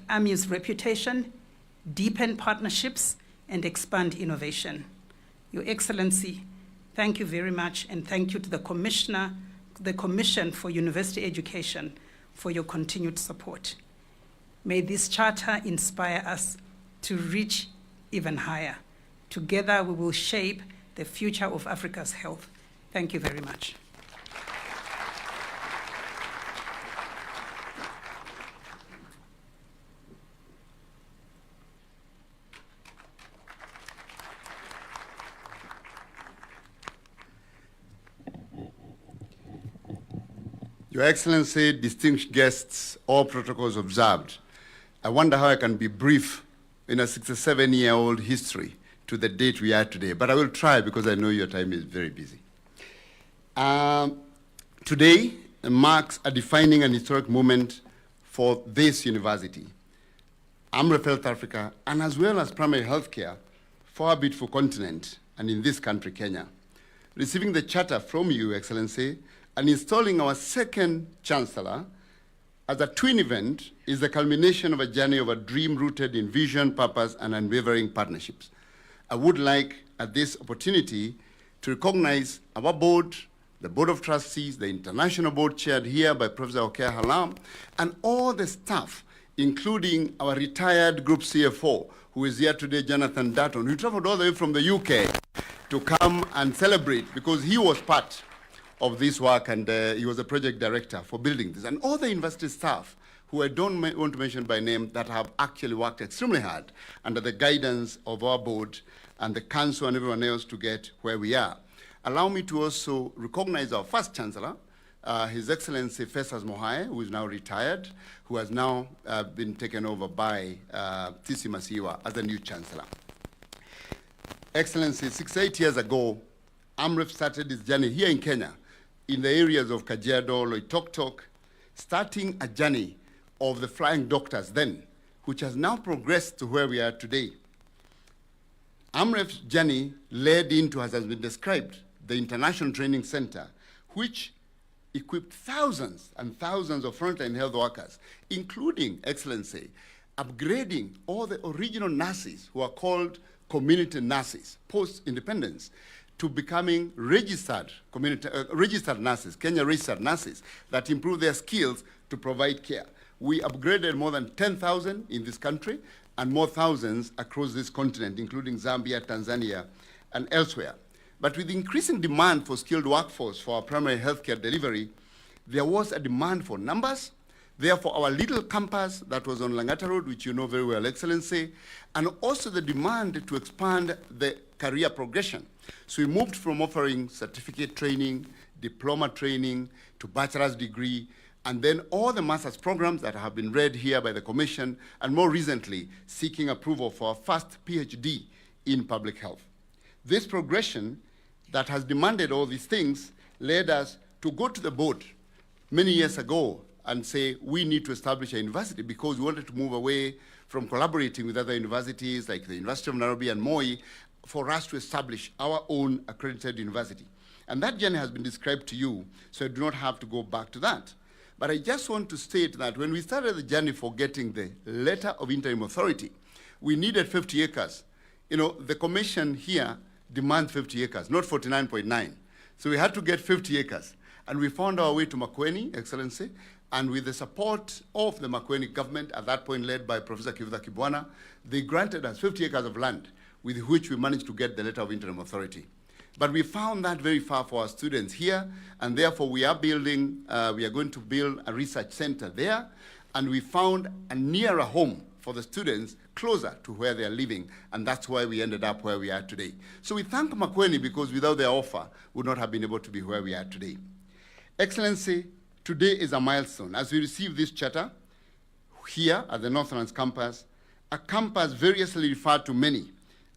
AMI's reputation, deepen partnerships, and expand innovation. Your Excellency, thank you very much, and thank you to the Commission for University Education for your continued support. May this charter inspire us to reach even higher. Together we will shape the future of Africa's health. Thank you very much. Your Excellency, distinguished guests, all protocols observed, I wonder how I can be brief in a 67-year-old history to the date we are today, but I will try because I know your time is very busy. Today marks a defining and historic moment for this university, AMREF Health Africa, and as well as primary healthcare for our beautiful continent and in this country, Kenya. Receiving the charter from you, Excellency, and installing our second chancellor as a twin event is the culmination of a journey of a dream rooted in vision, purpose, and unwavering partnerships. I would like, at this opportunity, to recognize our board, the Board of Trustees, the International Board chaired here by Professor Okea Halam, and all the staff, including our retired Group CFO, who is here today, Jonathan Dutton, who traveled all the way from the UK to come and celebrate because he was part of this work, and he was a project director for building this. And all the university staff, who I don't want to mention by name, that have actually worked extremely hard under the guidance of our board and the council and everyone else to get where we are. Allow me to also recognize our first chancellor, His Excellency Festus Mohae, who is now retired, who has now been taken over by Tisi Masiwa as the new chancellor. Excellency, 68 years ago, AMREF started its journey here in Kenya, in the areas of Kajiado, Loitoktok, starting a journey of the flying doctors then, which has now progressed to where we are today. AMREF's journey led into, as has been described, the International Training Center, which equipped thousands and thousands of frontline health workers, including, Excellency, upgrading all the original nurses who are called community nurses, post-independence, to becoming registered nurses, Kenya registered nurses, that improve their skills to provide care. We upgraded more than 10,000 in this country and more thousands across this continent, including Zambia, Tanzania, and elsewhere. But with increasing demand for skilled workforce for our primary healthcare delivery, there was a demand for numbers. Therefore, our little campus that was on Langata Road, which you know very well, Excellency, and also the demand to expand the career progression. So we moved from offering certificate training, diploma training, to bachelor's degree, and then all the master's programs that have been read here by the Commission, and more recently, seeking approval for our first PhD in public health. This progression that has demanded all these things led us to go to the board many years ago and say, we need to establish a university because we wanted to move away from collaborating with other universities like the University of Nairobi and Moi for us to establish our own accredited university. And that journey has been described to you, so I do not have to go back to that. But I just want to state that when we started the journey for getting the letter of interim authority, we needed 50 acres. You know, the commission here demands 50 acres, not 49.9. So we had to get 50 acres. And we found our way to Makueni, Excellency, and with the support of the Makueni government, at that point led by Professor Kivutha Kibwana, they granted us 50 acres of land, with which we managed to get the letter of interim authority. But we found that very far for our students here, and therefore we are going to build a research center there, and we found a nearer home for the students closer to where they are living, and that's why we ended up where we are today. So we thank Makueni because without their offer, we would not have been able to be where we are today. Excellency, today is a milestone as we receive this charter here at the Northlands campus, a campus variously referred to many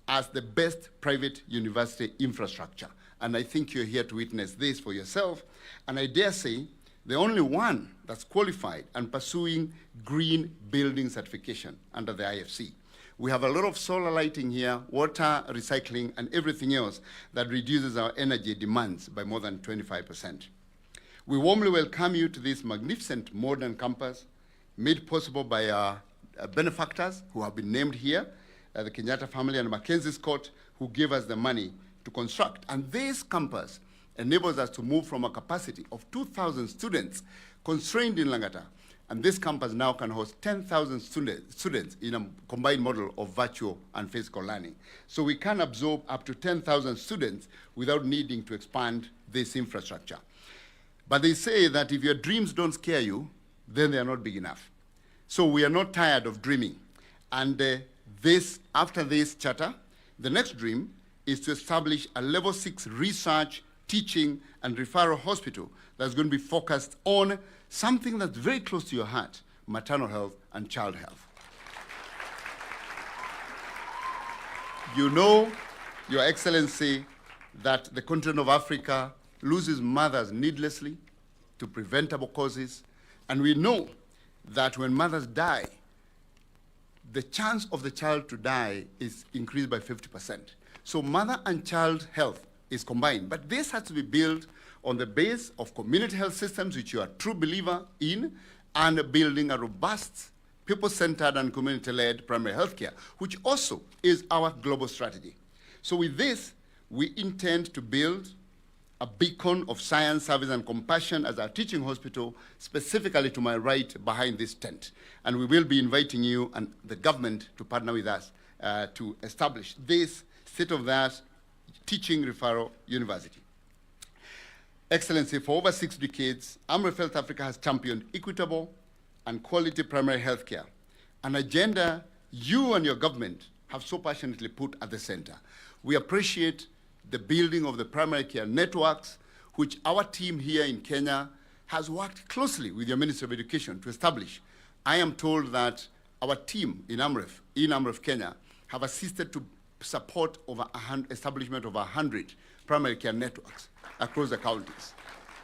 as the best private university infrastructure. And I think you're here to witness this for yourself. And I dare say, the only one that's qualified and pursuing green building certification under the IFC. We have a lot of solar lighting here, water recycling, and everything else that reduces our energy demands by more than 25%. We warmly welcome you to this magnificent modern campus, made possible by our benefactors who have been named here, the Kenyatta family and Mackenzie Scott, who gave us the money to construct. And this campus enables us to move from a capacity of 2,000 students constrained in Langata. And this campus now can host 10,000 students in a combined model of virtual and physical learning. So we can absorb up to 10,000 students without needing to expand this infrastructure. But they say that if your dreams don't scare you, then they are not big enough. So we are not tired of dreaming. And after this charter, the next dream is to establish a level 6 research, teaching, and referral hospital that's going to be focused on something that's very close to your heart, maternal health and child health. You know, Your Excellency, that the continent of Africa loses mothers needlessly to preventable causes, and we know that when mothers die, the chance of the child to die is increased by 50%. So mother and child health is combined, but this has to be built on the base of community health systems, which you are a true believer in, and building a robust, people-centered and community-led primary health care, which also is our global strategy. So with this, we intend to build a beacon of science, service, and compassion as our teaching hospital, specifically to my right behind this tent. And we will be inviting you and the government to partner with us to establish this state-of-the-art teaching referral university. Excellency, for over 6 decades, AMREF Health Africa has championed equitable and quality primary health care, an agenda you and your government have so passionately put at the center. We appreciate the building of the primary care networks, which our team here in Kenya has worked closely with your Ministry of Education to establish. I am told that our team in AMREF Kenya, have assisted to support establishment of 100 primary care networks across the counties,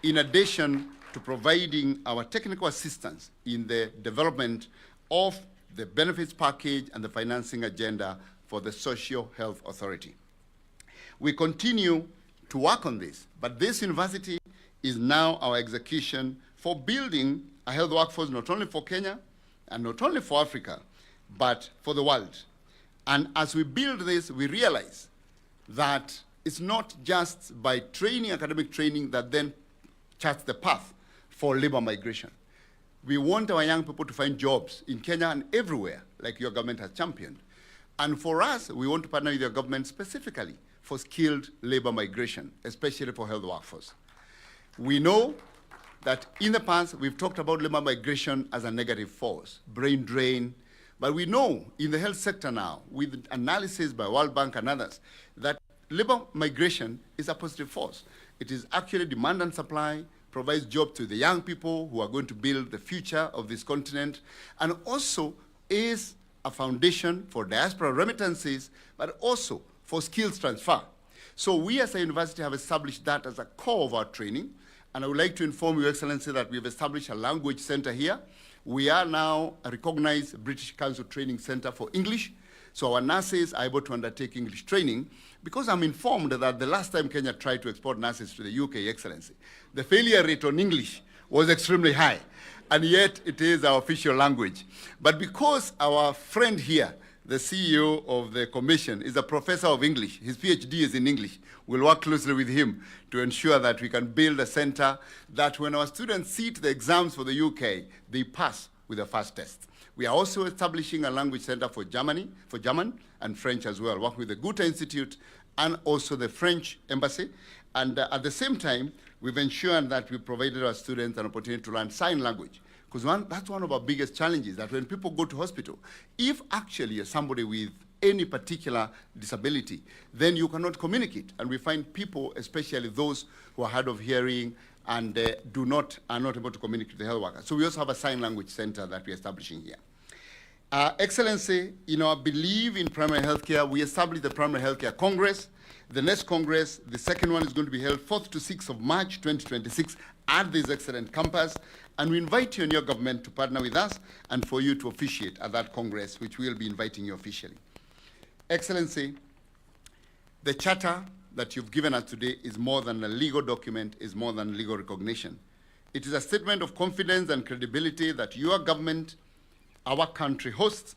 in addition to providing our technical assistance in the development of the benefits package and the financing agenda for the Social Health Authority. We continue to work on this, but this university is now our execution for building a health workforce not only for Kenya and not only for Africa, but for the world. And as we build this, we realize that it's not just by training, academic training, that then charts the path for labor migration. We want our young people to find jobs in Kenya and everywhere, like your government has championed. And for us, we want to partner with your government specifically for skilled labor migration, especially for health workforce. We know that in the past, we've talked about labor migration as a negative force, brain drain, but we know in the health sector now, with analysis by World Bank and others, that labor migration is a positive force. It is actually demand and supply, provides jobs to the young people who are going to build the future of this continent, and also is a foundation for diaspora remittances, but also for skills transfer. So we as a university have established that as a core of our training, and I would like to inform Your Excellency that we've established a language center here. We are now a recognized British Council Training Center for English, so our nurses are able to undertake English training, because I'm informed that the last time Kenya tried to export nurses to the UK, Excellency, the failure rate on English was extremely high, and yet it is our official language. But because our friend here, the CEO of the commission, is a professor of English, his PhD is in English, we'll work closely with him to ensure that we can build a center that when our students sit the exams for the UK, they pass with the first test. We are also establishing a language center for German and French as well, working with the Goethe Institute and also the French Embassy. And at the same time, we've ensured that we provided our students an opportunity to learn sign language. Because that's one of our biggest challenges, that when people go to hospital, if actually you're somebody with any particular disability, then you cannot communicate. And we find people, especially those who are hard of hearing and are not able to communicate with the health workers. So we also have a sign language center that we're establishing here. Excellency, in our belief in primary healthcare, we established the Primary Healthcare Congress. The next Congress, the second one, is going to be held 4th to 6th of March 2026 at this excellent campus. And we invite you and your government to partner with us and for you to officiate at that Congress, which we'll be inviting you officially. Excellency, the charter that you've given us today is more than a legal document, is more than legal recognition. It is a statement of confidence and credibility that your government our country hosts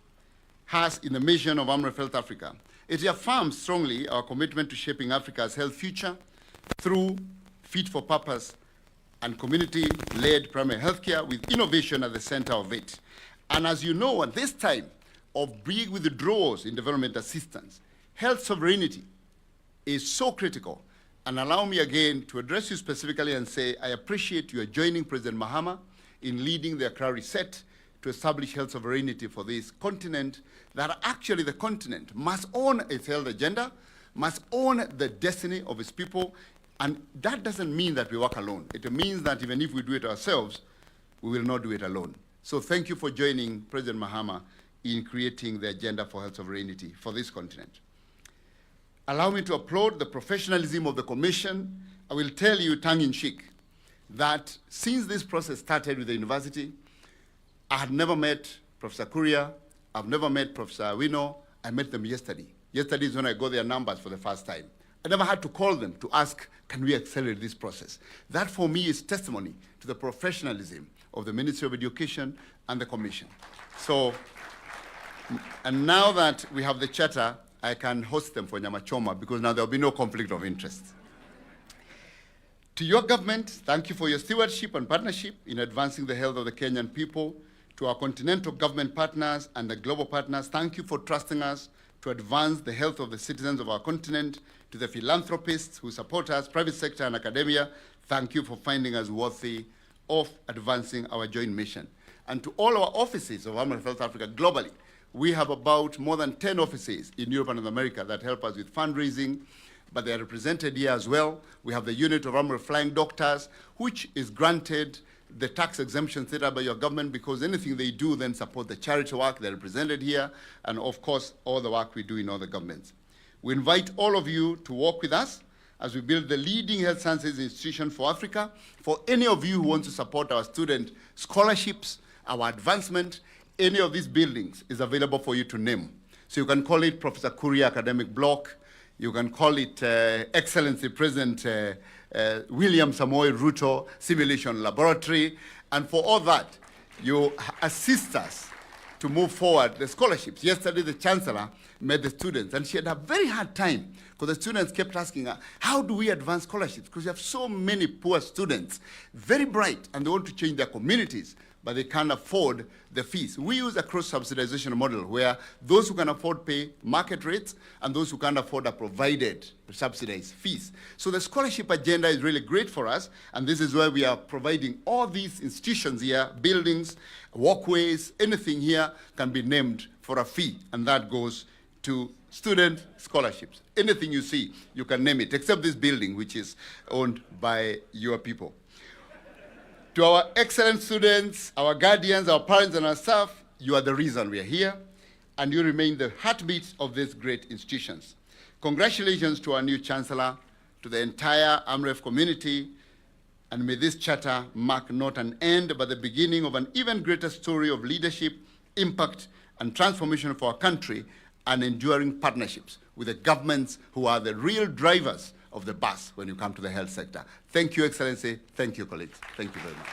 has in the mission of AMREF Health Africa. It affirms strongly our commitment to shaping Africa's health future through fit-for-purpose and community-led primary healthcare with innovation at the center of it. And as you know, at this time of big withdrawals in development assistance, health sovereignty is so critical. And allow me again to address you specifically and say I appreciate you joining President Mahama in leading the Accra Reset to establish health sovereignty for this continent, that actually the continent must own its health agenda, must own the destiny of its people, and that doesn't mean that we work alone. It means that even if we do it ourselves, we will not do it alone. So thank you for joining President Mahama in creating the agenda for health sovereignty for this continent. Allow me to applaud the professionalism of the Commission. I will tell you tongue-in-cheek that since this process started with the university, I had never met Professor Kuria, I've never met Professor Awino. I met them yesterday. Yesterday is when I got their numbers for the first time. I never had to call them to ask, can we accelerate this process? That for me is testimony to the professionalism of the Ministry of Education and the Commission. So, and now that we have the charter, I can host them for Nyama Choma because now there will be no conflict of interest. To your government, thank you for your stewardship and partnership in advancing the health of the Kenyan people. To our continental government partners and the global partners, thank you for trusting us to advance the health of the citizens of our continent. To the philanthropists who support us, private sector and academia, thank you for finding us worthy of advancing our joint mission. And to all our offices of AMREF Health Africa globally, we have about more than 10 offices in Europe and North America that help us with fundraising, but they are represented here as well. We have the unit of AMREF Flying Doctors, which is granted the tax exemption set up by your government because anything they do then support the charity work. They're represented here, and of course, all the work we do in all the governments. We invite all of you to work with us as we build the leading health sciences institution for Africa. For any of you who want to support our student scholarships, our advancement, any of these buildings is available for you to name. So you can call it Professor Kuria Academic Block, you can call it Excellency President William Samoei Ruto Simulation Laboratory, and for all that, you assist us to move forward the scholarships. Yesterday, the Chancellor met the students, and she had a very hard time because the students kept asking her, how do we advance scholarships? Because you have so many poor students, very bright, and they want to change their communities, but they can't afford the fees. We use a cross-subsidization model where those who can afford pay market rates and those who can't afford are provided subsidized fees. So the scholarship agenda is really great for us, and this is where we are providing all these institutions here, buildings, walkways, anything here can be named for a fee, and that goes to student scholarships. Anything you see, you can name it, except this building, which is owned by your people. To our excellent students, our guardians, our parents, and our staff, you are the reason we are here, and you remain the heartbeat of these great institutions. Congratulations to our new Chancellor, to the entire AMREF community, and may this charter mark not an end, but the beginning of an even greater story of leadership, impact, and transformation for our country, and enduring partnerships with the governments who are the real drivers of the bus when you come to the health sector. Thank you, Excellency. Thank you, colleagues. Thank you very much.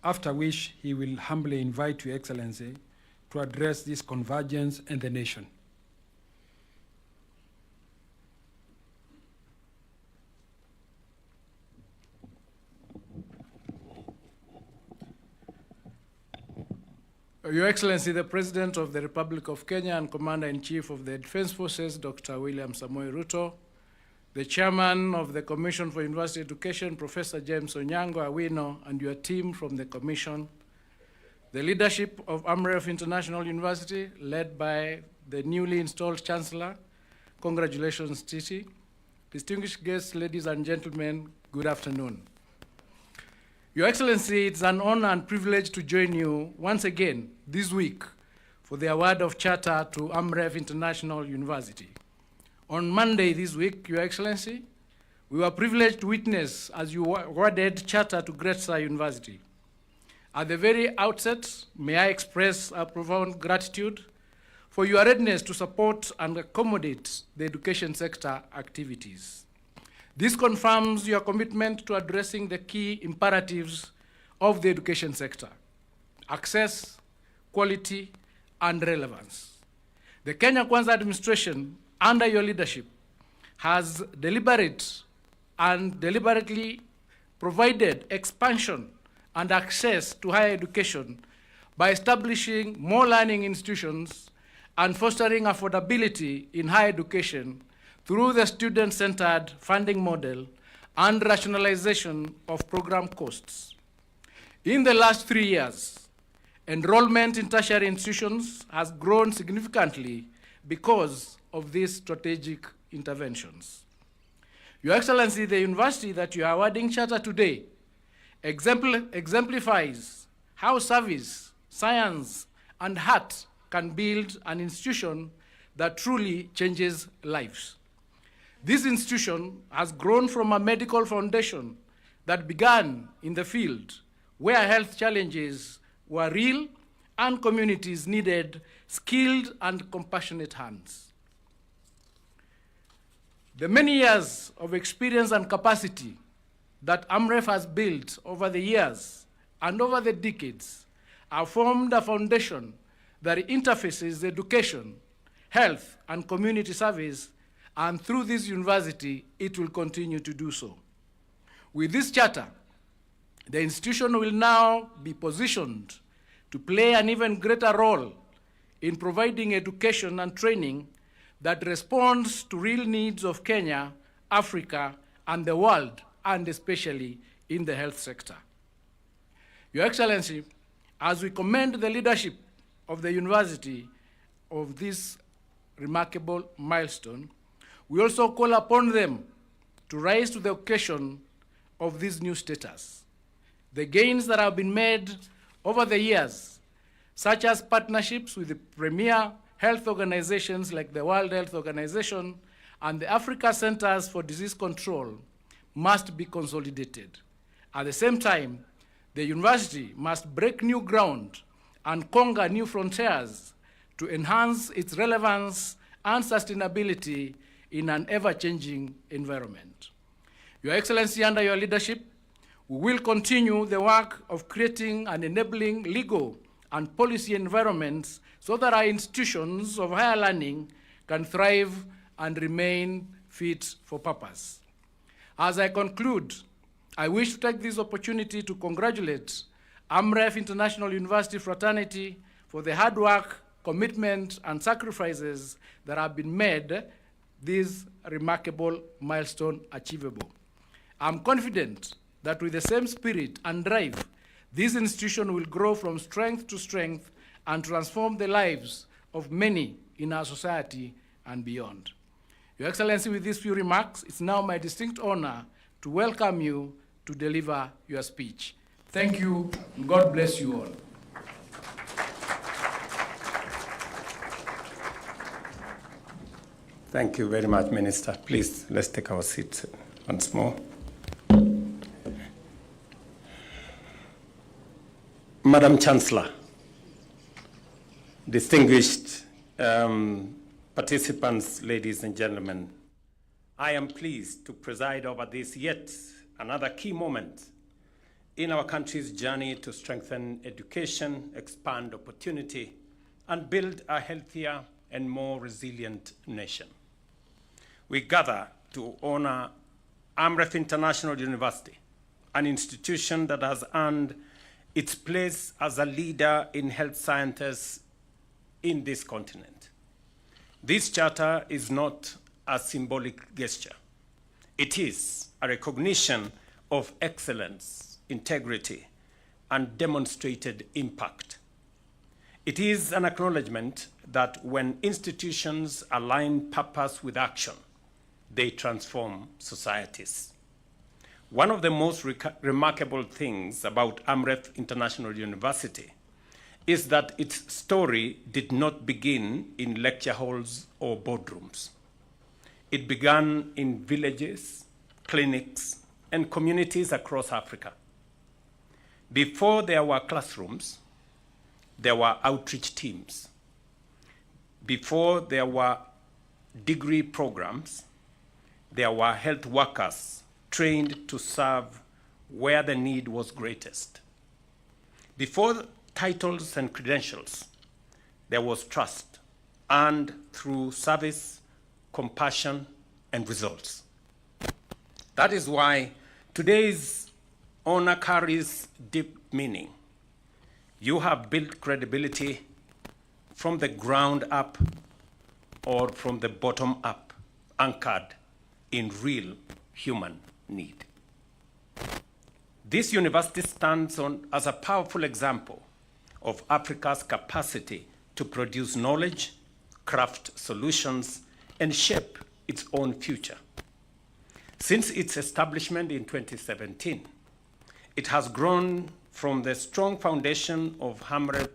After which he will humbly invite Your Excellency to address this convergence and the nation. Your Excellency, the President of the Republic of Kenya and Commander-in-Chief of the Defense Forces, Dr. William Samoei Ruto, the Chairman of the Commission for University Education, Professor James Onyango Awino, and your team from the Commission, the leadership of AMREF International University, led by the newly installed Chancellor, congratulations, Titi. Distinguished guests, ladies and gentlemen, good afternoon. Your Excellency, it's an honor and privilege to join you once again this week for the award of charter to AMREF International University. On Monday this week, Your Excellency, we were privileged to witness as you awarded charter to Great Star University. At the very outset, may I express our profound gratitude for your readiness to support and accommodate the education sector activities. This confirms your commitment to addressing the key imperatives of the education sector: access, quality, and relevance. The Kenya Kwanza administration, under your leadership, has deliberately provided expansion and access to higher education by establishing more learning institutions and fostering affordability in higher education through the student-centered funding model and rationalization of program costs. In the last 3 years, enrollment in tertiary institutions has grown significantly because of these strategic interventions. Your Excellency, the university that you are awarding charter today exemplifies how service, science, and art can build an institution that truly changes lives. This institution has grown from a medical foundation that began in the field where health challenges were real and communities needed skilled and compassionate hands. The many years of experience and capacity that AMREF has built over the years and over the decades have formed a foundation that interfaces education, health, and community service, and through this university, it will continue to do so. With this charter, the institution will now be positioned to play an even greater role in providing education and training that responds to real needs of Kenya, Africa, and the world, and especially in the health sector. Your Excellency, as we commend the leadership of the university of this remarkable milestone, we also call upon them to rise to the occasion of this new status. The gains that have been made over the years, such as partnerships with the premier health organizations like the World Health Organization and the Africa Centers for Disease Control, must be consolidated. At the same time, the university must break new ground and conquer new frontiers to enhance its relevance and sustainability in an ever-changing environment. Your Excellency, under your leadership, we will continue the work of creating and enabling legal and policy environments so that our institutions of higher learning can thrive and remain fit for purpose. As I conclude, I wish to take this opportunity to congratulate AMREF International University Fraternity for the hard work, commitment, and sacrifices that have been made this remarkable milestone achievable. I'm confident that with the same spirit and drive, this institution will grow from strength to strength and transform the lives of many in our society and beyond. Your Excellency, with these few remarks, it's now my distinct honor to welcome you to deliver your speech. Thank you, and God bless you all. Thank you very much, Minister. Please, let's take our seats once more. Madam Chancellor, distinguished participants, ladies and gentlemen, I am pleased to preside over this yet another key moment in our country's journey to strengthen education, expand opportunity, and build a healthier and more resilient nation. We gather to honor AMREF International University, an institution that has earned its place as a leader in health sciences in this continent. This charter is not a symbolic gesture. It is a recognition of excellence, integrity, and demonstrated impact. It is an acknowledgement that when institutions align purpose with action, they transform societies. One of the most remarkable things about AMREF International University is that its story did not begin in lecture halls or boardrooms. It began in villages, clinics, and communities across Africa. Before there were classrooms, there were outreach teams. Before there were degree programs, there were health workers trained to serve where the need was greatest. Before titles and credentials, there was trust earned through service, compassion, and results. That is why today's honor carries deep meaning. You have built credibility from the ground up or from the bottom up, anchored in real human need. This university stands as a powerful example of Africa's capacity to produce knowledge, craft solutions, and shape its own future. Since its establishment in 2017, it has grown from the strong foundation of AMREF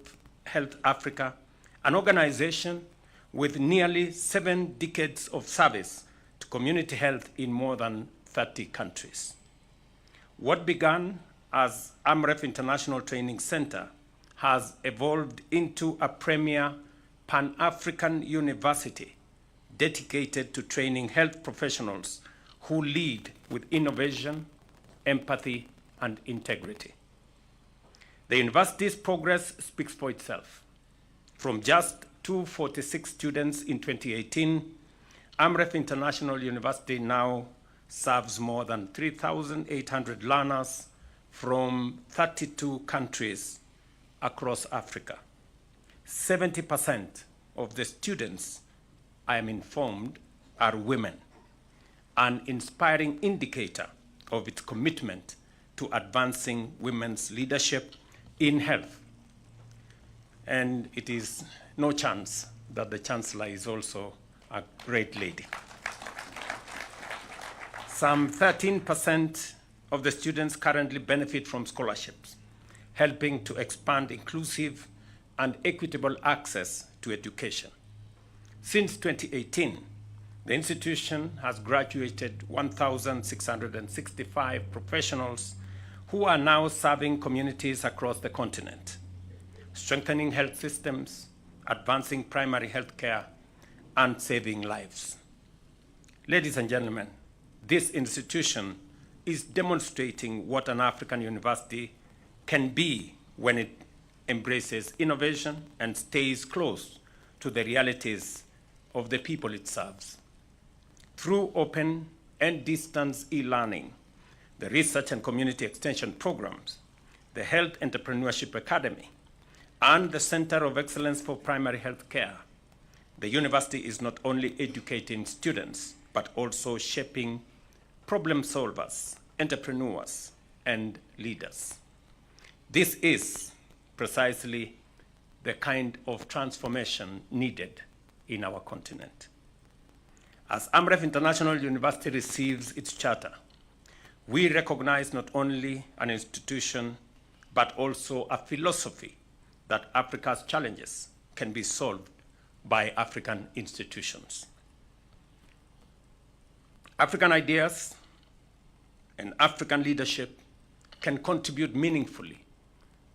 Health Africa, an organization with nearly 7 decades of service to community health in more than 30 countries. What began as AMREF International Training Center has evolved into a premier Pan-African university dedicated to training health professionals who lead with innovation, empathy, and integrity. The university's progress speaks for itself. From just 246 students in 2018, AMREF International University now serves more than 3,800 learners from 32 countries across Africa. 70% of the students, I am informed, are women, an inspiring indicator of its commitment to advancing women's leadership in health. And it is no chance that the Chancellor is also a great lady. Some 13% of the students currently benefit from scholarships, helping to expand inclusive and equitable access to education. Since 2018, the institution has graduated 1,665 professionals who are now serving communities across the continent, strengthening health systems, advancing primary health care, and saving lives. Ladies and gentlemen, this institution is demonstrating what an African university can be when it embraces innovation and stays close to the realities of the people it serves. Through open and distance e-learning, the research and community extension programs, the Health Entrepreneurship Academy, and the Center of Excellence for Primary Health Care, the university is not only educating students, but also shaping problem solvers, entrepreneurs, and leaders. This is precisely the kind of transformation needed in our continent. As AMREF International University receives its charter, we recognize not only an institution, but also a philosophy that Africa's challenges can be solved by African institutions. African ideas and African leadership can contribute meaningfully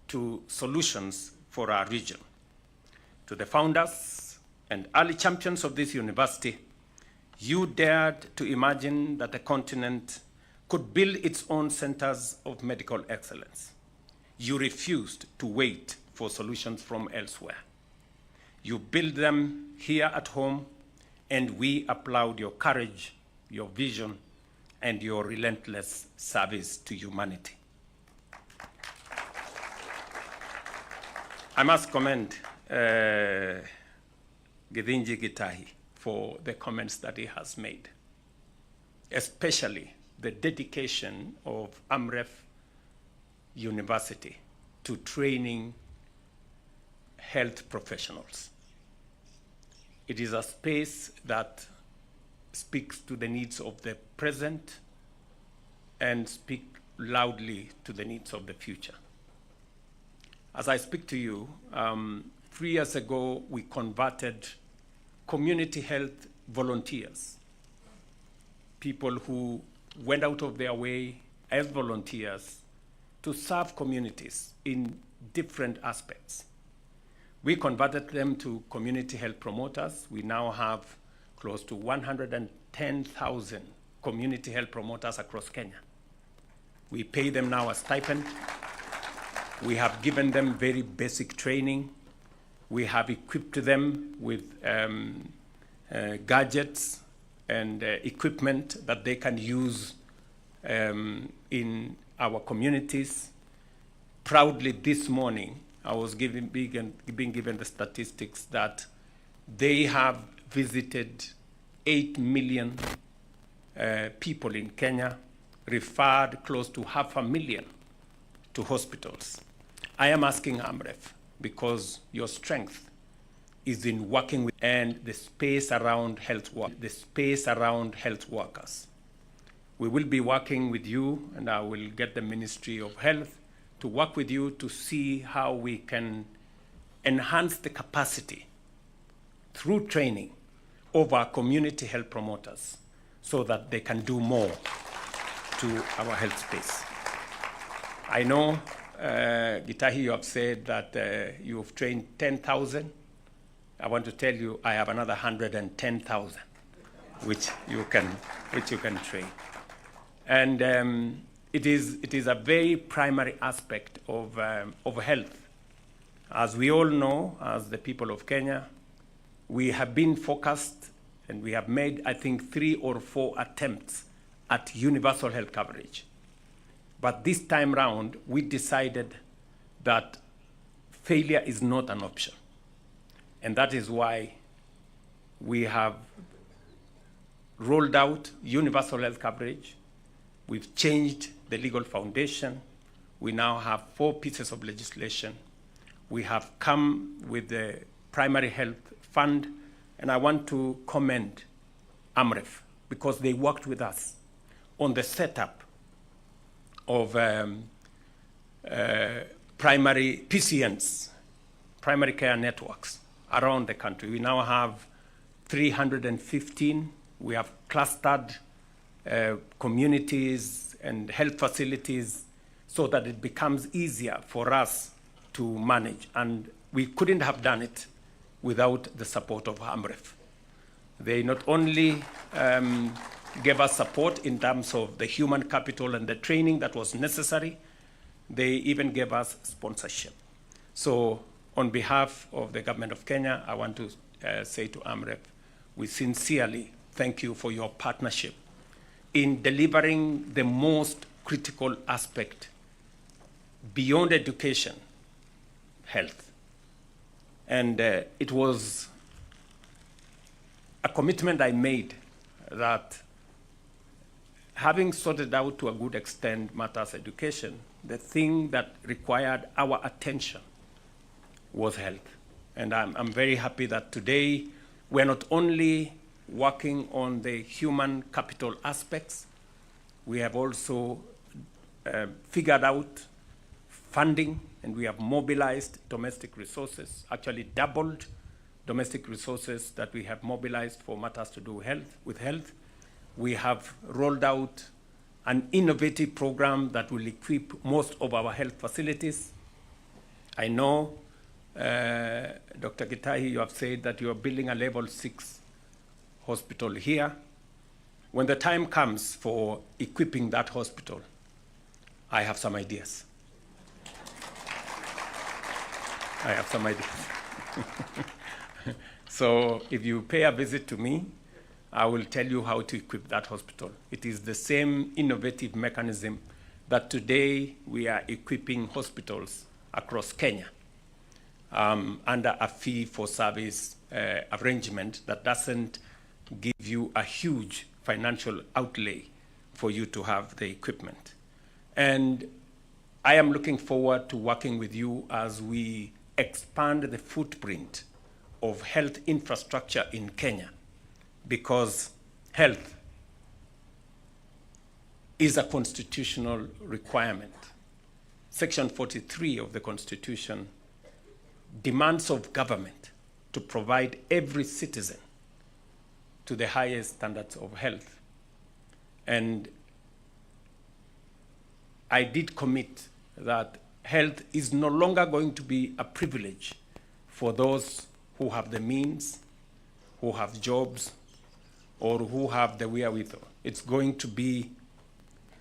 to solutions for our region. To the founders and early champions of this university, you dared to imagine that the continent could build its own centers of medical excellence. You refused to wait for solutions from elsewhere. You build them here at home, and we applaud your courage, your vision, and your relentless service to humanity. I must commend Githinji Gitahi for the comments that he has made, especially the dedication of AMREF University to training health professionals. It is a space that speaks to the needs of the present and speaks loudly to the needs of the future. As I speak to you, 3 years ago, we converted community health volunteers, people who went out of their way as volunteers to serve communities in different aspects. We converted them to community health promoters. We now have close to 110,000 community health promoters across Kenya. We pay them now a stipend. We have given them very basic training. We have equipped them with gadgets and equipment that they can use in our communities. Proudly this morning, I was being given the statistics that they have visited 8 million people in Kenya, referred close to 500,000 to hospitals. I am asking AMREF, because your strength is in working with and the space around health workers. We will be working with you, and I will get the Ministry of Health to work with you to see how we can enhance the capacity through training of our community health promoters so that they can do more to our health space. I know, Gitahi, you have said that you've trained 10,000. I want to tell you I have another 110,000 which you can train. And it is a very primary aspect of health. As we all know, as the people of Kenya, we have been focused and we have made, I think, 3 or 4 attempts at universal health coverage. But this time round, we decided that failure is not an option. And that is why we have rolled out universal health coverage. We've changed the legal foundation. We now have 4 pieces of legislation. We have come with the primary health fund, and I want to commend AMREF because they worked with us on the setup of primary PCNs, primary care networks around the country. We now have 315. We have clustered communities and health facilities so that it becomes easier for us to manage. And we couldn't have done it without the support of AMREF. They not only gave us support in terms of the human capital and the training that was necessary, they even gave us sponsorship. So on behalf of the government of Kenya, I want to say to AMREF, we sincerely thank you for your partnership in delivering the most critical aspect beyond education, health. And it was a commitment I made that having sorted out to a good extent matters education, the thing that required our attention was health. And I'm very happy that today we're not only working on the human capital aspects, we have also figured out funding, and we have mobilized domestic resources, actually doubled domestic resources that we have mobilized for matters to do with health. We have rolled out an innovative program that will equip most of our health facilities. I know, Dr. Gitahi, you have said that you are building a level 6 hospital here. When the time comes for equipping that hospital, I have some ideas. So if you pay a visit to me, I will tell you how to equip that hospital. It is the same innovative mechanism that today we are equipping hospitals across Kenya under a fee-for-service arrangement that doesn't give you a huge financial outlay for you to have the equipment. And I am looking forward to working with you as we expand the footprint of health infrastructure in Kenya, because health is a constitutional requirement. Section 43 of the Constitution demands of government to provide every citizen to the highest standards of health. And I did commit that health is no longer going to be a privilege for those who have the means, who have jobs, or who have the wherewithal. It's going to be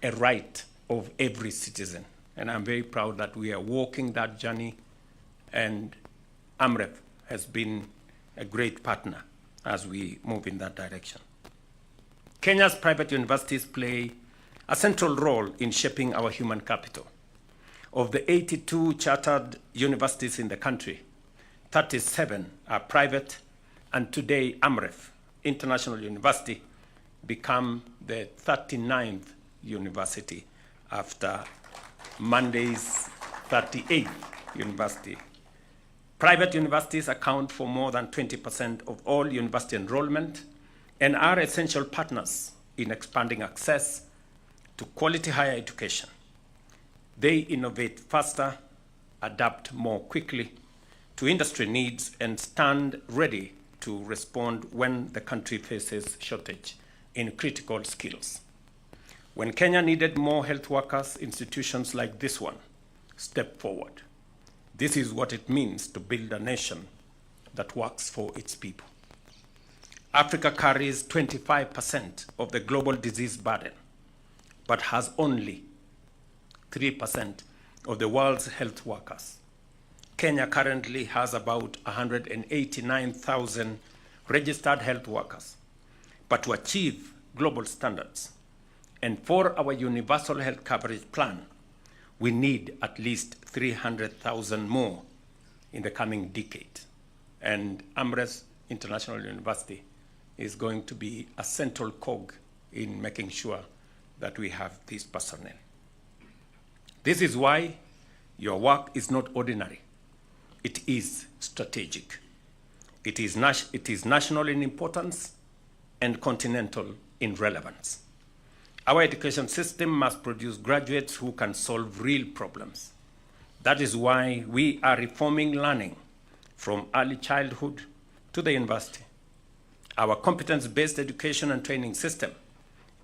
a right of every citizen. And I'm very proud that we are walking that journey, and AMREF has been a great partner as we move in that direction. Kenya's private universities play a central role in shaping our human capital. Of the 82 chartered universities in the country, 37 are private, and today AMREF International University become the 39th university after Monday's 38th university. Private universities account for more than 20% of all university enrollment and are essential partners in expanding access to quality higher education. They innovate faster, adapt more quickly to industry needs, and stand ready to respond when the country faces shortage in critical skills. When Kenya needed more health workers, institutions like this one stepped forward. This is what it means to build a nation that works for its people. Africa carries 25% of the global disease burden, but has only 3% of the world's health workers. Kenya currently has about 189,000 registered health workers. But to achieve global standards and for our universal health coverage plan, we need at least 300,000 more in the coming decade. And AMREF International University is going to be a central cog in making sure that we have this personnel. This is why your work is not ordinary. It is strategic. It is national in importance and continental in relevance. Our education system must produce graduates who can solve real problems. That is why we are reforming learning from early childhood to the university. Our competence-based education and training system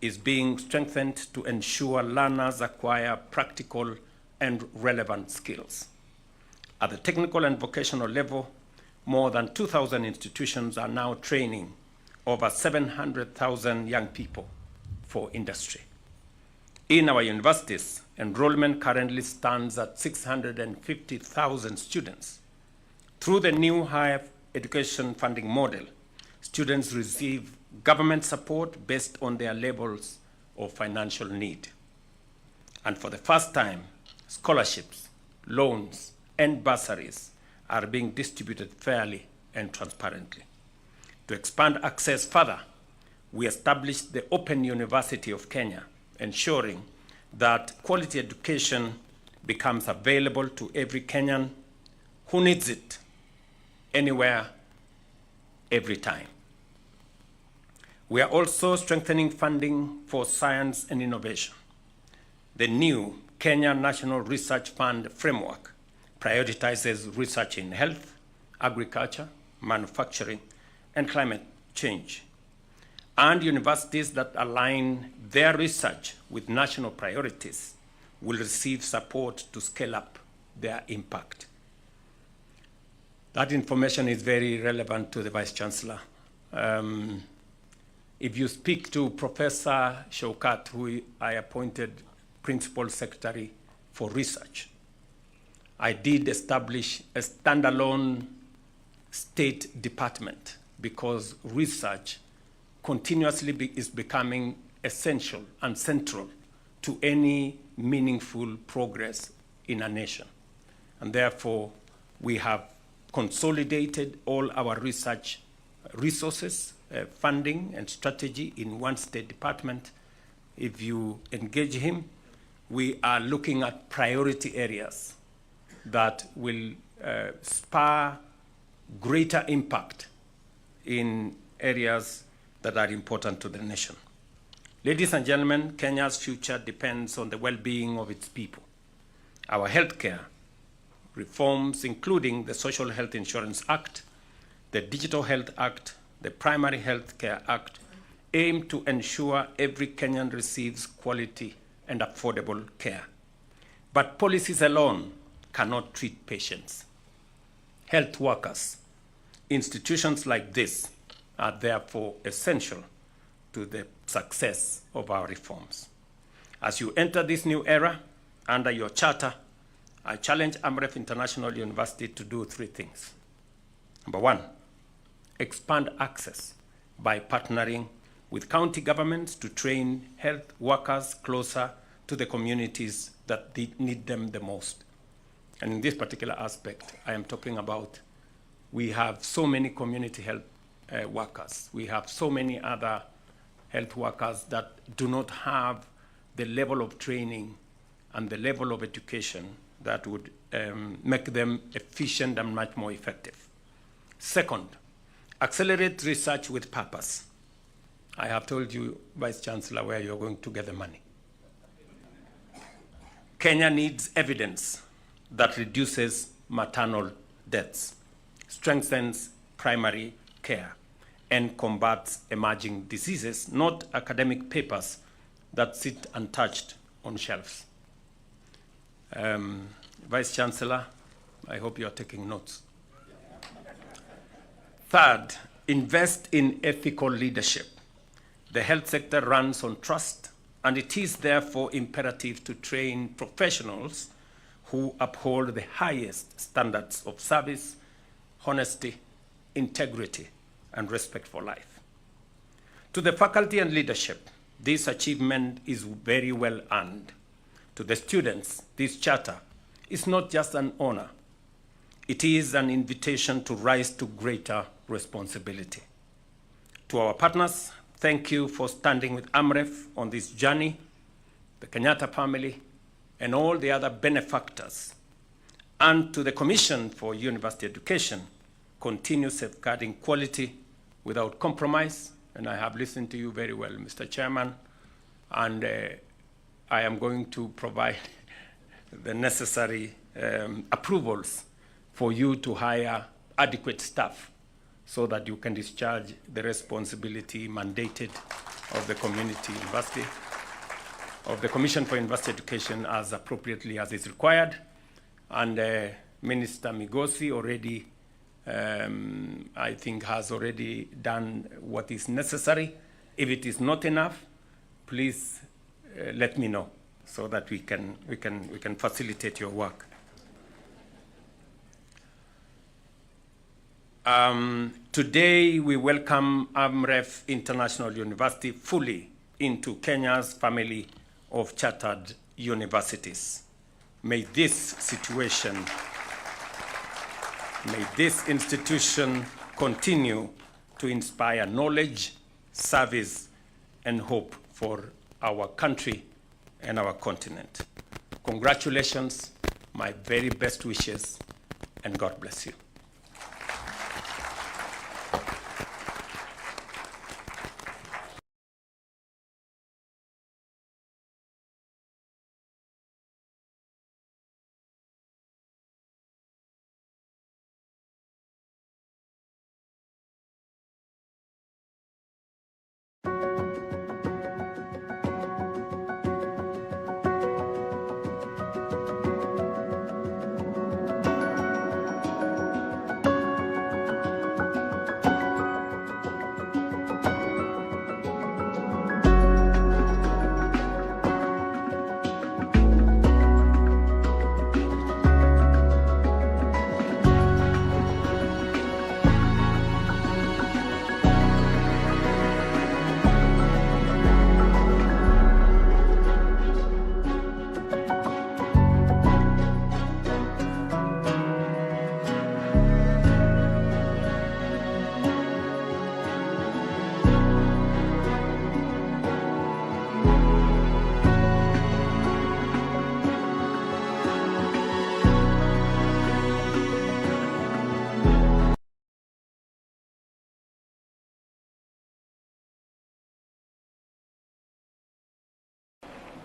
is being strengthened to ensure learners acquire practical and relevant skills. At the technical and vocational level, more than 2,000 institutions are now training over 700,000 young people for industry. In our universities, enrollment currently stands at 650,000 students. Through the new higher education funding model, students receive government support based on their levels of financial need. And for the first time, scholarships, loans, and bursaries are being distributed fairly and transparently. To expand access further, we established the Open University of Kenya, ensuring that quality education becomes available to every Kenyan who needs it, anywhere, every time. We are also strengthening funding for science and innovation. The new Kenya National Research Fund framework prioritizes research in health, agriculture, manufacturing, and climate change. And universities that align their research with national priorities will receive support to scale up their impact. That information is very relevant to the Vice Chancellor. If you speak to Professor Shaukat, who I appointed Principal Secretary for Research, I did establish a standalone state department because research continuously is becoming essential and central to any meaningful progress in a nation. And therefore, we have consolidated all our research resources, funding, and strategy in one state department. If you engage him, we are looking at priority areas that will spur greater impact in areas that are important to the nation. Ladies and gentlemen, Kenya's future depends on the well-being of its people. Our healthcare reforms, including the Social Health Insurance Act, the Digital Health Act, the Primary Health Care Act, aim to ensure every Kenyan receives quality and affordable care. But policies alone cannot treat patients. Health workers, institutions like this are therefore essential to the success of our reforms. As you enter this new era, under your charter, I challenge AMREF International University to do 3 things. Number 1, expand access by partnering with county governments to train health workers closer to the communities that need them the most. And in this particular aspect, I am talking about we have so many community health workers. We have so many other health workers that do not have the level of training and the level of education that would make them efficient and much more effective. Second, accelerate research with purpose. I have told you, Vice Chancellor, where you're going to get the money. Kenya needs evidence that reduces maternal deaths, strengthens primary care, and combats emerging diseases, not academic papers that sit untouched on shelves. Vice Chancellor, I hope you're taking notes. Third, invest in ethical leadership. The health sector runs on trust, and it is therefore imperative to train professionals who uphold the highest standards of service, honesty, integrity, and respect for life. To the faculty and leadership, this achievement is very well earned. To the students, this charter is not just an honor. It is an invitation to rise to greater responsibility. To our partners, thank you for standing with AMREF on this journey, the Kenyatta family, and all the other benefactors. And to the Commission for University Education, continue safeguarding quality without compromise. And I have listened to you very well, Mr. Chairman, and I am going to provide the necessary approvals for you to hire adequate staff so that you can discharge the responsibility mandated of the community university, of the Commission for University Education as appropriately as is required. And Minister Migosi already, I think, has already done what is necessary. If it is not enough, please let me know so that we can facilitate your work. Today, we welcome AMREF International University fully into Kenya's family of chartered universities. May this institution continue to inspire knowledge, service, and hope for our country and our continent. Congratulations, my very best wishes, and God bless you.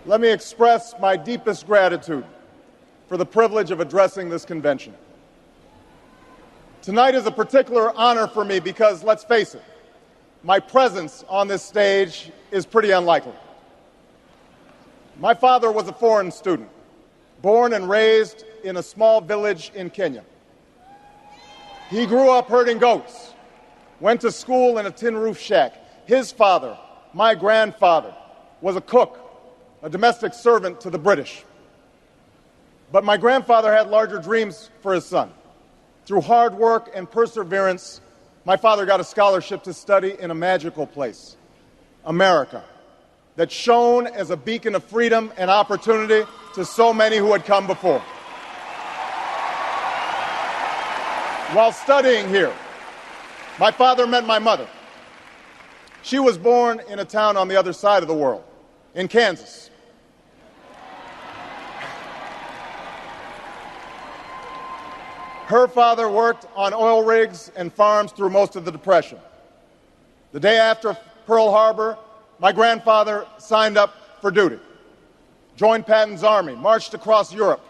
Let me express my deepest gratitude for the privilege of addressing this convention. Tonight is a particular honor for me because, let's face it, my presence on this stage is pretty unlikely. My father was a foreign student, born and raised in a small village in Kenya. He grew up herding goats, went to school in a tin roof shack. His father, my grandfather, was a cook, a domestic servant to the British. But my grandfather had larger dreams for his son. Through hard work and perseverance, my father got a scholarship to study in a magical place, America, that shone as a beacon of freedom and opportunity to so many who had come before. While studying here, my father met my mother. She was born in a town on the other side of the world, in Kansas. Her father worked on oil rigs and farms through most of the Depression. The day after Pearl Harbor, my grandfather signed up for duty, joined Patton's army, marched across Europe.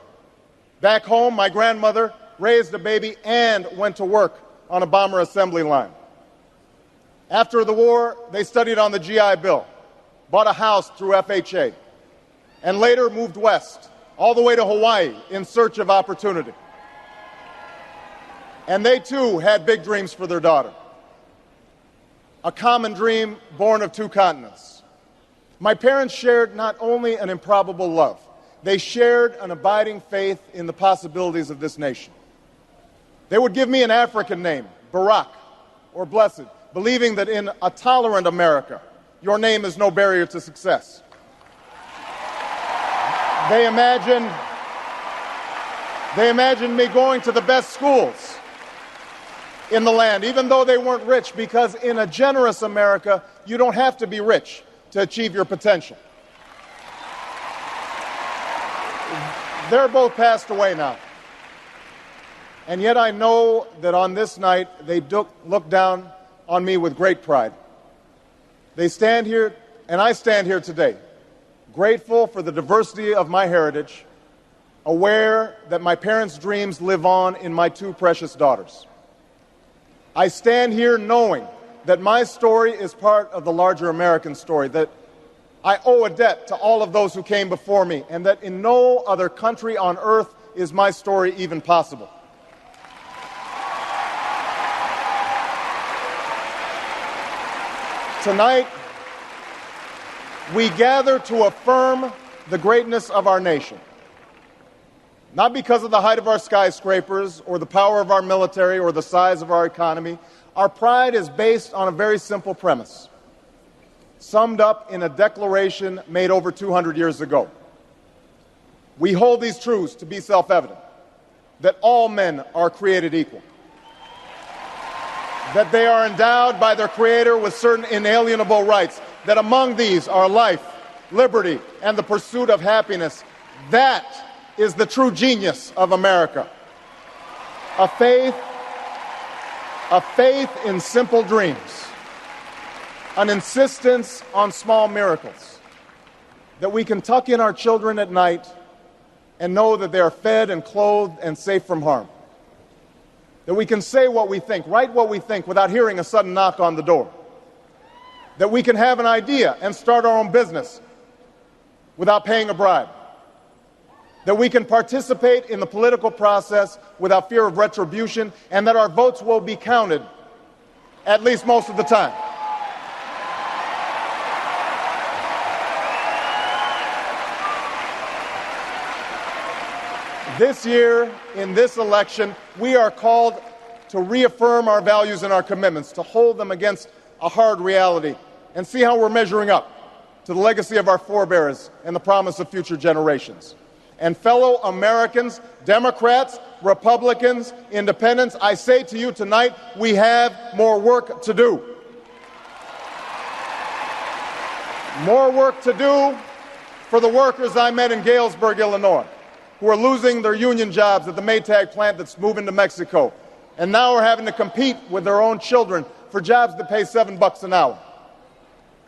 Back home, my grandmother raised a baby and went to work on a bomber assembly line. After the war, they studied on the GI Bill, bought a house through FHA, and later moved west, all the way to Hawaii in search of opportunity. And they too had big dreams for their daughter. A common dream born of two continents. My parents shared not only an improbable love, they shared an abiding faith in the possibilities of this nation. They would give me an African name, Barak, or Blessed, believing that in a tolerant America, your name is no barrier to success. They imagined me going to the best schools in the land, even though they weren't rich, because in a generous America, you don't have to be rich to achieve your potential. They're both passed away now. And yet I know that on this night, they look down on me with great pride. They stand here, and I stand here today, grateful for the diversity of my heritage, aware that my parents' dreams live on in my two precious daughters. I stand here knowing that my story is part of the larger American story, that I owe a debt to all of those who came before me, and that in no other country on earth is my story even possible. Tonight, we gather to affirm the greatness of our nation. Not because of the height of our skyscrapers or the power of our military or the size of our economy. Our pride is based on a very simple premise, summed up in a declaration made over 200 years ago. We hold these truths to be self-evident, that all men are created equal, that they are endowed by their Creator with certain inalienable rights, that among these are life, liberty, and the pursuit of happiness. That is the true genius of America. A faith in simple dreams, an insistence on small miracles, that we can tuck in our children at night and know that they are fed and clothed and safe from harm. That we can say what we think, write what we think without hearing a sudden knock on the door. That we can have an idea and start our own business without paying a bribe. That we can participate in the political process without fear of retribution, and that our votes will be counted, at least most of the time. This year, in this election, we are called to reaffirm our values and our commitments, to hold them against a hard reality, and see how we're measuring up to the legacy of our forebears and the promise of future generations. And fellow Americans, Democrats, Republicans, Independents, I say to you tonight, we have more work to do. More work to do for the workers I met in Galesburg, Illinois, who are losing their union jobs at the Maytag plant that's moving to Mexico, and now are having to compete with their own children for jobs that pay $7 an hour.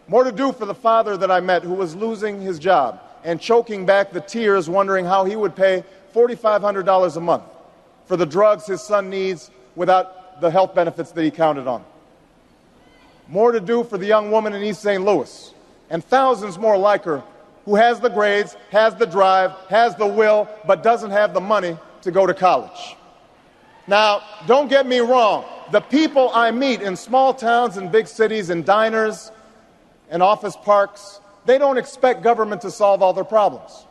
More to do for the father that I met who was losing his job and choking back the tears, wondering how he would pay $4,500 a month for the drugs his son needs without the health benefits that he counted on. More to do for the young woman in East St. Louis, and thousands more like her, who has the grades, has the drive, has the will, but doesn't have the money to go to college. Now, don't get me wrong. The people I meet in small towns and big cities, in diners and office parks, they don't expect government to solve all their problems.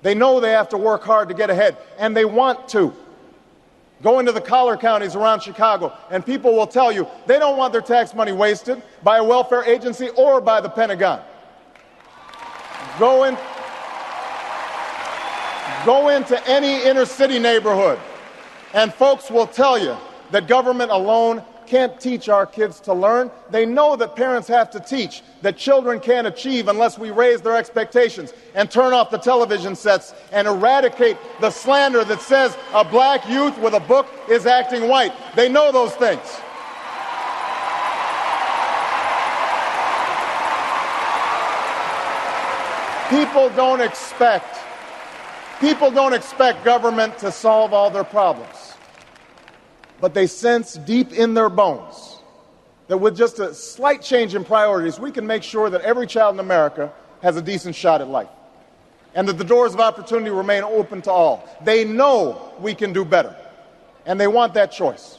They know they have to work hard to get ahead, and they want to. Go into the collar counties around Chicago, and people will tell you they don't want their tax money wasted by a welfare agency or by the Pentagon. Go into any inner city neighborhood, and folks will tell you that government alone can't teach our kids to learn. They know that parents have to teach, that children can't achieve unless we raise their expectations and turn off the television sets and eradicate the slander that says a black youth with a book is acting white. They know those things. People don't expect government to solve all their problems. But they sense deep in their bones that with just a slight change in priorities, we can make sure that every child in America has a decent shot at life, and that the doors of opportunity remain open to all. They know we can do better, and they want that choice.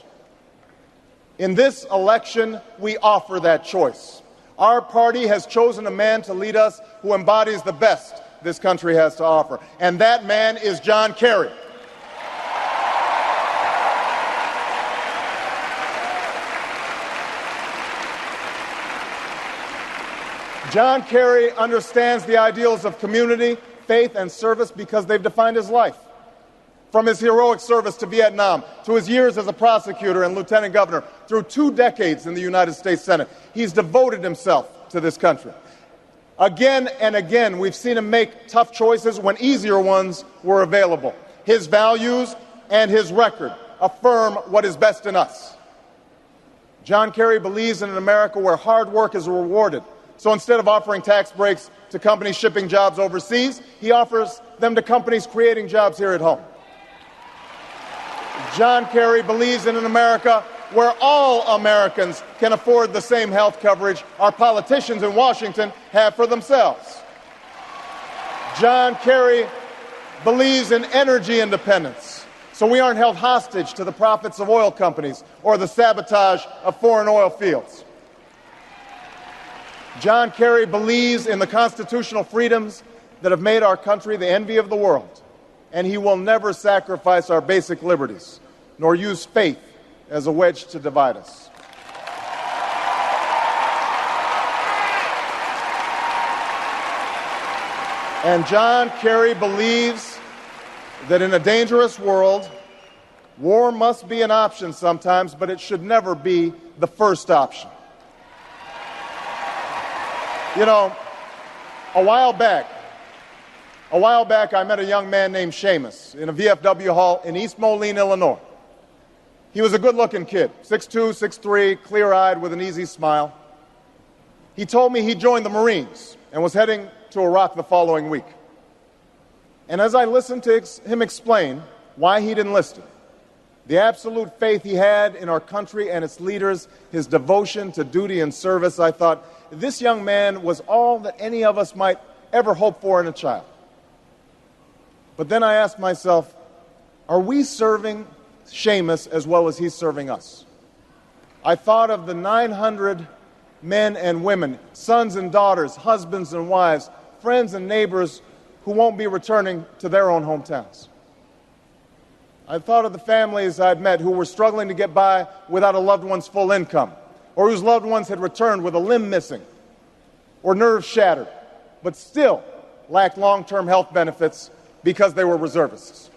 In this election, we offer that choice. Our party has chosen a man to lead us who embodies the best this country has to offer, and that man is John Kerry. John Kerry understands the ideals of community, faith, and service because they've defined his life. From his heroic service to Vietnam, to his years as a prosecutor and lieutenant governor, through 2 decades in the United States Senate, he's devoted himself to this country. Again and again, we've seen him make tough choices when easier ones were available. His values and his record affirm what is best in us. John Kerry believes in an America where hard work is rewarded. So instead of offering tax breaks to companies shipping jobs overseas, he offers them to companies creating jobs here at home. John Kerry believes in an America where all Americans can afford the same health coverage our politicians in Washington have for themselves. John Kerry believes in energy independence, so we aren't held hostage to the profits of oil companies or the sabotage of foreign oil fields. John Kerry believes in the constitutional freedoms that have made our country the envy of the world, and he will never sacrifice our basic liberties, nor use faith as a wedge to divide us. And John Kerry believes that in a dangerous world, war must be an option sometimes, but it should never be the first option. You know, a while back, I met a young man named Seamus in a VFW hall in East Moline, Illinois. He was a good-looking kid, 6'2", 6'3", clear-eyed with an easy smile. He told me he joined the Marines and was heading to Iraq the following week. And as I listened to him explain why he'd enlisted, the absolute faith he had in our country and its leaders, his devotion to duty and service, I thought, this young man was all that any of us might ever hope for in a child. But then I asked myself, are we serving Seamus as well as he's serving us? I thought of the 900 men and women, sons and daughters, husbands and wives, friends and neighbors who won't be returning to their own hometowns. I thought of the families I'd met who were struggling to get by without a loved one's full income, or whose loved ones had returned with a limb missing or nerves shattered, but still lacked long-term health benefits because they were reservists.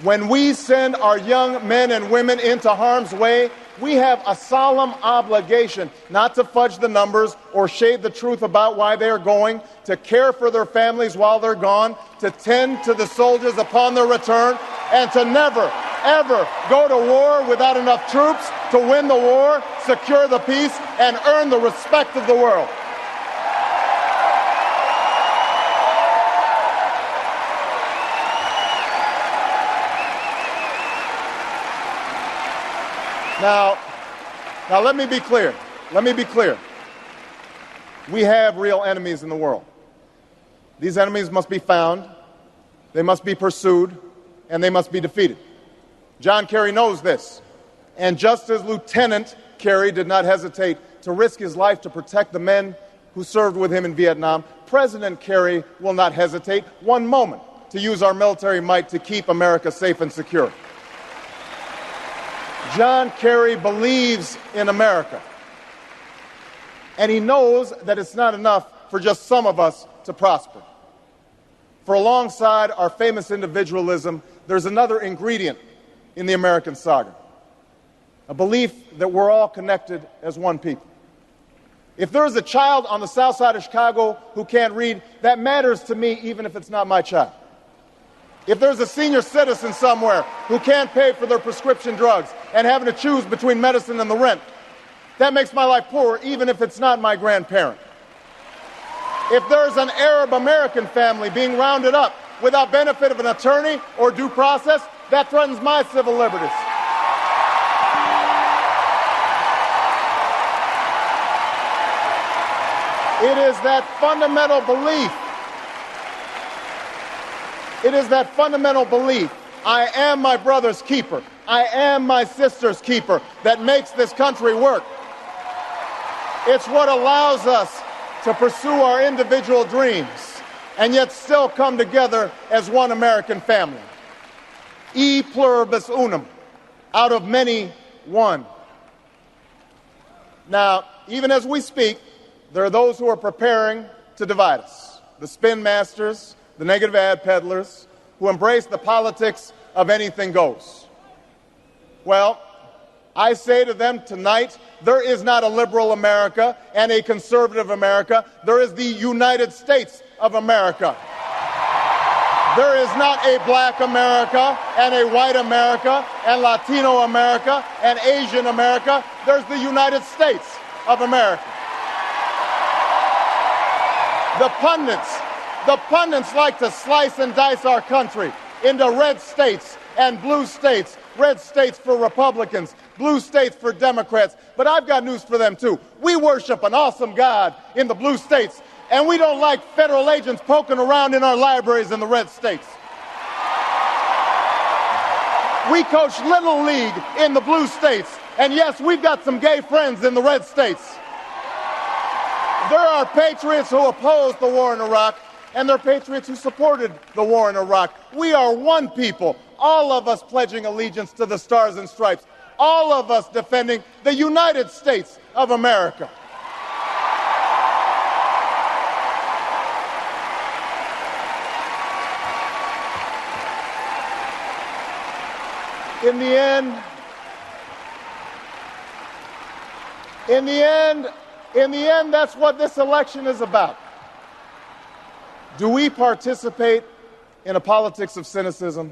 When we send our young men and women into harm's way, we have a solemn obligation not to fudge the numbers or shade the truth about why they are going, to care for their families while they're gone, to tend to the soldiers upon their return, and to never, ever go to war without enough troops to win the war, secure the peace, and earn the respect of the world. Now let me be clear. We have real enemies in the world. These enemies must be found, they must be pursued, and they must be defeated. John Kerry knows this, and just as Lieutenant Kerry did not hesitate to risk his life to protect the men who served with him in Vietnam, President Kerry will not hesitate one moment to use our military might to keep America safe and secure. John Kerry believes in America, and he knows that it's not enough for just some of us to prosper. For alongside our famous individualism, there's another ingredient in the American saga, a belief that we're all connected as one people. If there's a child on the south side of Chicago who can't read, that matters to me even if it's not my child. If there's a senior citizen somewhere who can't pay for their prescription drugs and having to choose between medicine and the rent, that makes my life poorer even if it's not my grandparent. If there's an Arab American family being rounded up without benefit of an attorney or due process, that threatens my civil liberties. It is that fundamental belief. It is that fundamental belief, I am my brother's keeper, I am my sister's keeper, that makes this country work. It's what allows us to pursue our individual dreams and yet still come together as one American family. E pluribus unum, out of many, one. Now, even as we speak, there are those who are preparing to divide us. The spin masters, the negative ad peddlers, who embrace the politics of anything goes. Well, I say to them tonight, there is not a liberal America and a conservative America. There is the United States of America. There is not a black America and a white America and Latino America and Asian America. There's the United States of America. The pundits like to slice and dice our country into red states and blue states, red states for Republicans, blue states for Democrats. But I've got news for them, too. We worship an awesome God in the blue states, and we don't like federal agents poking around in our libraries in the red states. We coach Little League in the blue states, and yes, we've got some gay friends in the red states. There are patriots who opposed the war in Iraq, and there are patriots who supported the war in Iraq. We are one people, all of us pledging allegiance to the Stars and Stripes, all of us defending the United States of America. In the end, that's what this election is about. Do we participate in a politics of cynicism,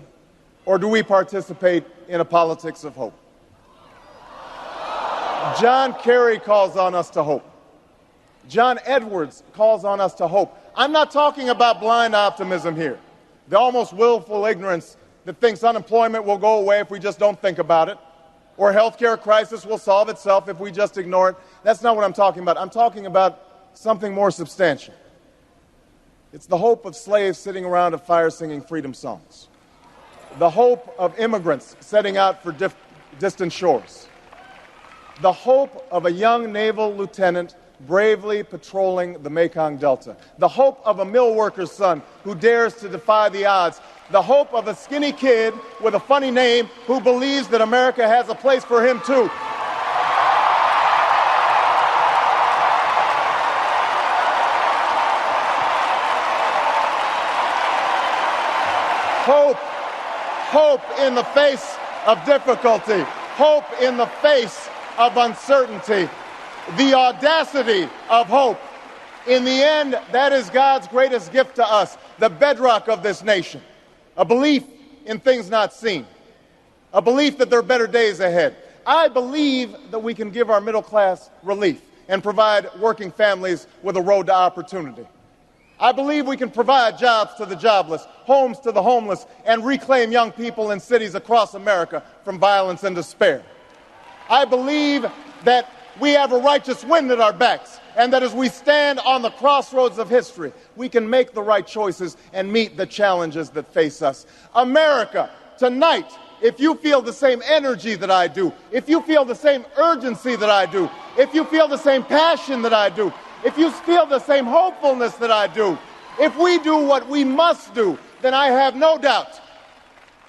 or do we participate in a politics of hope? John Kerry calls on us to hope. John Edwards calls on us to hope. I'm not talking about blind optimism here, the almost willful ignorance that thinks unemployment will go away if we just don't think about it, or healthcare crisis will solve itself if we just ignore it. That's not what I'm talking about. I'm talking about something more substantial. It's the hope of slaves sitting around a fire singing freedom songs, the hope of immigrants setting out for distant shores, the hope of a young naval lieutenant bravely patrolling the Mekong Delta, the hope of a mill worker's son who dares to defy the odds, the hope of a skinny kid with a funny name who believes that America has a place for him too. Hope in the face of difficulty, hope in the face of uncertainty, the audacity of hope. In the end, that is God's greatest gift to us, the bedrock of this nation, a belief in things not seen, a belief that there are better days ahead. I believe that we can give our middle class relief and provide working families with a road to opportunity. I believe we can provide jobs to the jobless, homes to the homeless, and reclaim young people in cities across America from violence and despair. I believe that we have a righteous wind at our backs, and that as we stand on the crossroads of history, we can make the right choices and meet the challenges that face us. America, tonight, if you feel the same energy that I do, if you feel the same urgency that I do, if you feel the same passion that I do, if you feel the same hopefulness that I do, if we do what we must do, then I have no doubt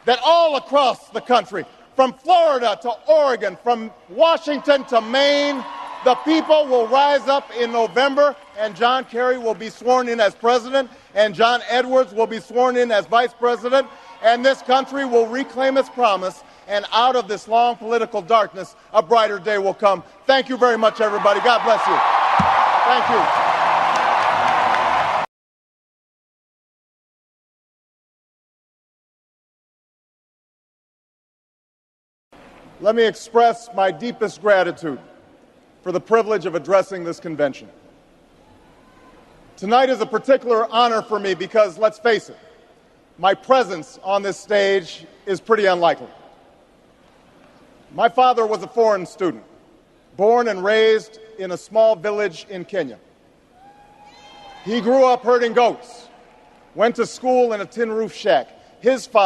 that all across the country, from Florida to Oregon, from Washington to Maine, the people will rise up in November, and John Kerry will be sworn in as president, and John Edwards will be sworn in as vice president, and this country will reclaim its promise, and out of this long political darkness, a brighter day will come. Thank you very much, everybody. God bless you. Thank you. Let me express my deepest gratitude for the privilege of addressing this convention. Tonight is a particular honor for me because, let's face it, my presence on this stage is pretty unlikely. My father was a foreign student, born and raised in a small village in Kenya. He grew up herding goats, went to school in a tin roof shack. His father